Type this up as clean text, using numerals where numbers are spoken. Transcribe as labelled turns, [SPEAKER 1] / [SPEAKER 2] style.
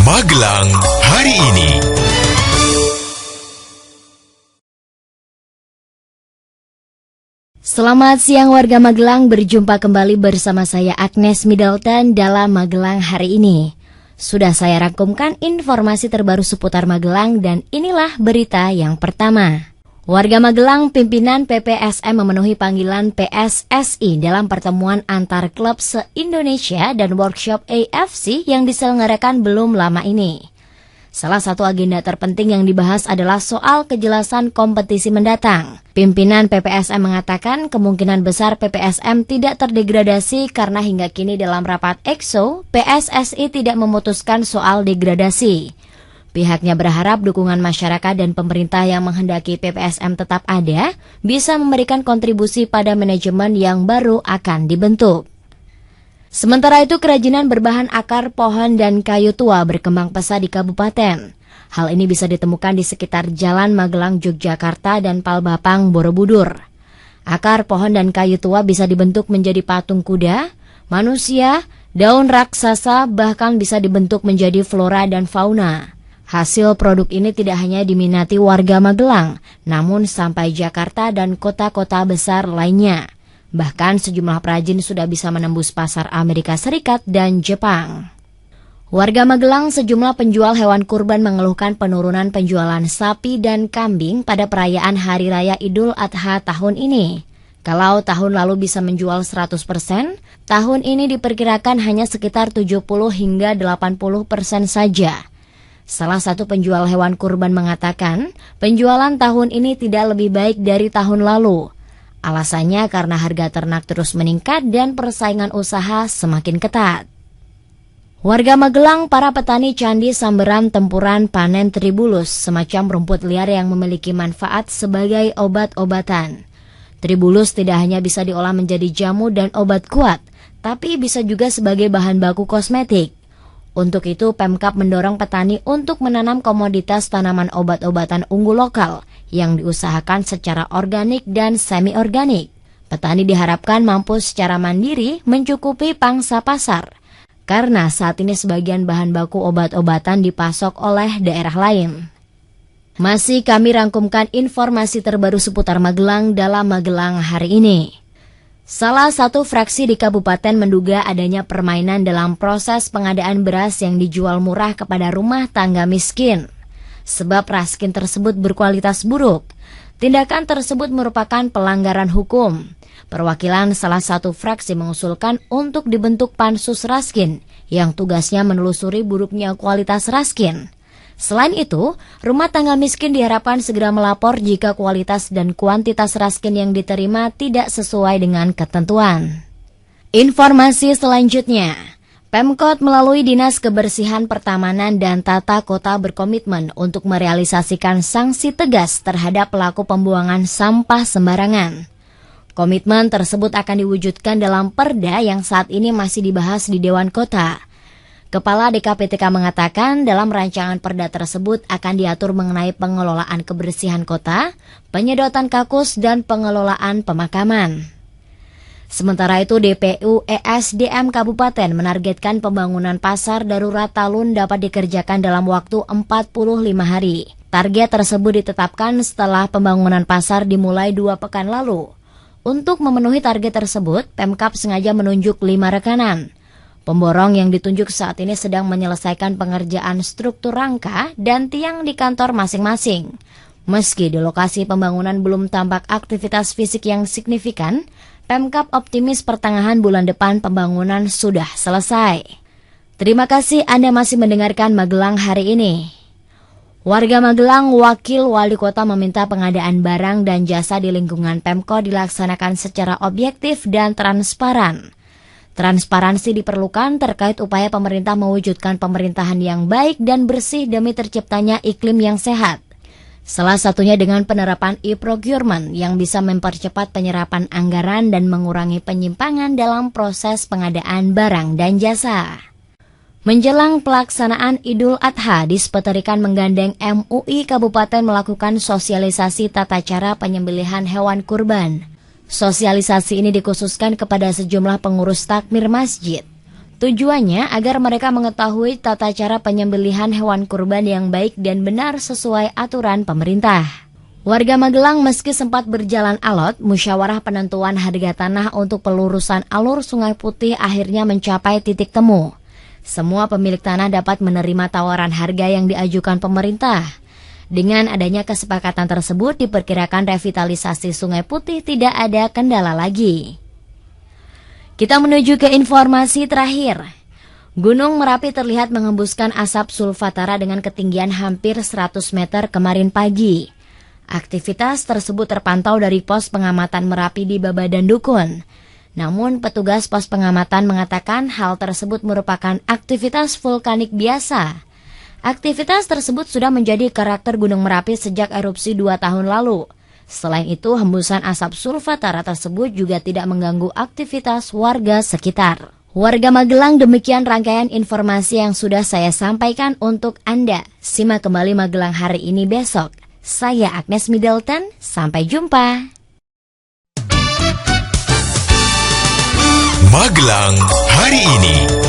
[SPEAKER 1] Magelang hari ini.
[SPEAKER 2] Selamat siang warga Magelang, berjumpa kembali bersama saya Agnes Middleton dalam Magelang hari ini. Sudah saya rangkumkan informasi terbaru seputar Magelang dan inilah berita yang pertama. Warga Magelang, pimpinan PPSM memenuhi panggilan PSSI dalam pertemuan antar klub se-Indonesia dan workshop AFC yang diselenggarakan belum lama ini. Salah satu agenda terpenting yang dibahas adalah soal kejelasan kompetisi mendatang. Pimpinan PPSM mengatakan kemungkinan besar PPSM tidak terdegradasi karena hingga kini dalam rapat EXO, PSSI tidak memutuskan soal degradasi. Pihaknya berharap dukungan masyarakat dan pemerintah yang menghendaki PPSM tetap ada bisa memberikan kontribusi pada manajemen yang baru akan dibentuk. Sementara itu, kerajinan berbahan akar pohon dan kayu tua berkembang pesat di kabupaten. Hal ini bisa ditemukan di sekitar Jalan Magelang, Yogyakarta dan Palbapang, Borobudur. Akar pohon dan kayu tua bisa dibentuk menjadi patung kuda, manusia, daun raksasa, bahkan bisa dibentuk menjadi flora dan fauna. Hasil produk ini tidak hanya diminati warga Magelang, namun sampai Jakarta dan kota-kota besar lainnya. Bahkan sejumlah perajin sudah bisa menembus pasar Amerika Serikat dan Jepang. Warga Magelang, sejumlah penjual hewan kurban mengeluhkan penurunan penjualan sapi dan kambing pada perayaan Hari Raya Idul Adha tahun ini. Kalau tahun lalu bisa menjual 100%, tahun ini diperkirakan hanya sekitar 70 hingga 80% saja. Salah satu penjual hewan kurban mengatakan, penjualan tahun ini tidak lebih baik dari tahun lalu. Alasannya karena harga ternak terus meningkat dan persaingan usaha semakin ketat. Warga Magelang, para petani candi Samberan Tempuran panen tribulus, semacam rumput liar yang memiliki manfaat sebagai obat-obatan. Tribulus tidak hanya bisa diolah menjadi jamu dan obat kuat, tapi bisa juga sebagai bahan baku kosmetik. Untuk itu, Pemkab mendorong petani untuk menanam komoditas tanaman obat-obatan unggul lokal yang diusahakan secara organik dan semi-organik. Petani diharapkan mampu secara mandiri mencukupi pangsa pasar, karena saat ini sebagian bahan baku obat-obatan dipasok oleh daerah lain. Masih kami rangkumkan informasi terbaru seputar Magelang dalam Magelang hari ini. Salah satu fraksi di kabupaten menduga adanya permainan dalam proses pengadaan beras yang dijual murah kepada rumah tangga miskin. Sebab raskin tersebut berkualitas buruk. Tindakan tersebut merupakan pelanggaran hukum. Perwakilan salah satu fraksi mengusulkan untuk dibentuk pansus raskin yang tugasnya menelusuri buruknya kualitas raskin. Selain itu, rumah tangga miskin diharapkan segera melapor jika kualitas dan kuantitas raskin yang diterima tidak sesuai dengan ketentuan. Informasi selanjutnya, Pemkot melalui Dinas Kebersihan Pertamanan dan Tata Kota berkomitmen untuk merealisasikan sanksi tegas terhadap pelaku pembuangan sampah sembarangan. Komitmen tersebut akan diwujudkan dalam perda yang saat ini masih dibahas di Dewan Kota. Kepala DKPTK mengatakan dalam rancangan perda tersebut akan diatur mengenai pengelolaan kebersihan kota, penyedotan kakus, dan pengelolaan pemakaman. Sementara itu, DPU ESDM Kabupaten menargetkan pembangunan pasar darurat Talun dapat dikerjakan dalam waktu 45 hari. Target tersebut ditetapkan setelah pembangunan pasar dimulai 2 pekan lalu. Untuk memenuhi target tersebut, Pemkab sengaja menunjuk 5 rekanan. Pemborong yang ditunjuk saat ini sedang menyelesaikan pengerjaan struktur rangka dan tiang di kantor masing-masing. Meski di lokasi pembangunan belum tampak aktivitas fisik yang signifikan, Pemkab optimis pertengahan bulan depan pembangunan sudah selesai. Terima kasih Anda masih mendengarkan Magelang hari ini. Warga Magelang, Wakil Wali Kota meminta pengadaan barang dan jasa di lingkungan Pemkot dilaksanakan secara objektif dan transparan. Transparansi diperlukan terkait upaya pemerintah mewujudkan pemerintahan yang baik dan bersih demi terciptanya iklim yang sehat. Salah satunya dengan penerapan e-procurement yang bisa mempercepat penyerapan anggaran dan mengurangi penyimpangan dalam proses pengadaan barang dan jasa. Menjelang pelaksanaan Idul Adha, Dispeterikan menggandeng MUI Kabupaten melakukan sosialisasi tata cara penyembelihan hewan kurban. Sosialisasi ini dikhususkan kepada sejumlah pengurus takmir masjid. Tujuannya agar mereka mengetahui tata cara penyembelihan hewan kurban yang baik dan benar sesuai aturan pemerintah. Warga Magelang meski sempat berjalan alot, musyawarah penentuan harga tanah untuk pelurusan alur Sungai Putih akhirnya mencapai titik temu. Semua pemilik tanah dapat menerima tawaran harga yang diajukan pemerintah. Dengan adanya kesepakatan tersebut, diperkirakan revitalisasi Sungai Putih tidak ada kendala lagi. Kita menuju ke informasi terakhir. Gunung Merapi terlihat mengembuskan asap sulfatara dengan ketinggian hampir 100 meter kemarin pagi. Aktivitas tersebut terpantau dari pos pengamatan Merapi di Babadan Dukun. Namun petugas pos pengamatan mengatakan hal tersebut merupakan aktivitas vulkanik biasa. Aktivitas tersebut sudah menjadi karakter Gunung Merapi sejak erupsi 2 tahun lalu. Selain itu, hembusan asap sulfatara tersebut juga tidak mengganggu aktivitas warga sekitar. Warga Magelang, demikian rangkaian informasi yang sudah saya sampaikan untuk Anda. Simak kembali Magelang hari ini besok. Saya Agnes Middleton, sampai jumpa.
[SPEAKER 1] Magelang hari ini.